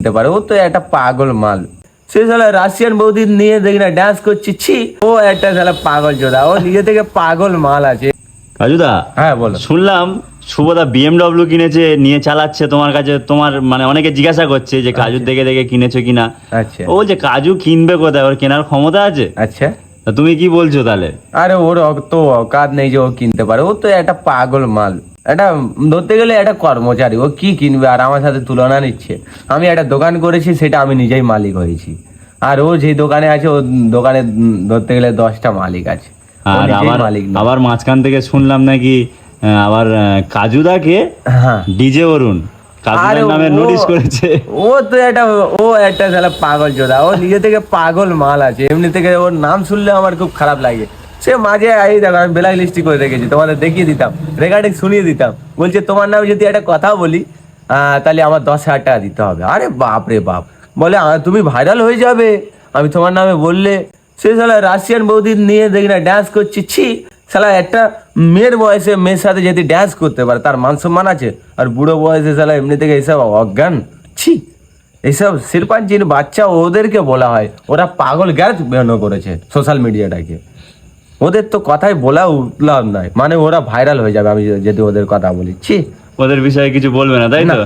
দিতে পারে। ও তো একটা পাগল মাল। সে শালা রাশিয়ান বৌদি নিয়ে দেখি না ডান্স করছি, ছি। ও একটা শালা পাগল চোদা, ও নিজে থেকে পাগল মাল আছে। কাজুদা, হ্যাঁ বলো। শুনলাম শুভদা বিএমডব্লিউ কিনেছে, নিয়ে চালাচ্ছে তোমার কাছে। তোমার মানে অনেকে জিজ্ঞাসা করছে যে কাজুর দেখে দেখে কিনেছো কিনা। আচ্ছা ও যে কাজু কিনবে কোথায়, ওর কেনার ক্ষমতা আছে? আচ্ছা। তা তুমি কি বলছো তাহলে? আরে ওর অত অকাত নেই যে ও কিনতে পারে। ও তো একটা পাগল মাল, এটা ধরতে গেলে একটা কর্মচারী। ও কি কিনবে আর আমার সাথে তুলনা নিচ্ছে? আমি একটা দোকান করেছি, সেটা আমি নিজেই মালিক হয়েছি। আর ও যে দোকানে আছে, ও দোকানে ধরতে গেলে 10টা মালিক আছে। ও আর নিজেই আবার মালিক না। আবার মাঝখান থেকে শুনলাম নাকি আবার কাজুদাকে হ্যাঁ। ডিজে অরুণ কাজুদার আরে নামে নোটিশ করেছে। ও তো একটা শালা পাগল চোদা, ও নিজে থেকে পাগল মাল আছে। এমনি থেকে ওর নাম শুনলে আমার খুব খারাপ লাগে। সে মাঝে এই দেখো, আমি ব্ল্যাক লিস্টি করে রেখেছি, তোমাদের দেখিয়ে দিতাম, রেকর্ডিং শুনিয়ে দিতাম। বলছে তোমার নামে যদি একটা কথা বলি তাহলে আমার 10,000 টাকা দিতে হবে। আরে বাপ রে বাপ। বলে তুমি ভাইরাল হয়ে যাবে আমি তোমার নামে বললে। সে শালা রাশিয়ান বৌদি নিয়ে দেখি না ডান্স করছি, ছি। শালা একটা মেয়ের বয়সে মেয়ের সাথে যদি ডান্স করতে পারে তার মান সম্মান আছে? আর বুড়ো বয়সে শালা এমনি থেকে এইসব অজ্ঞান, ছি। এইসব শিরপাঞ্চির বাচ্চা, ওদেরকে বলা হয় ওরা পাগল গ্যাস বেরোনো করেছে সোশ্যাল মিডিয়াটাকে। ওদের তো কথাই বলা উঠলাম নয়, মানে ওরা ভাইরাল হয়ে যাবে আমি যদি ওদের কথা বলি, ছি। ওদের বিষয়ে কিছু বলবে না, তাই না। তো?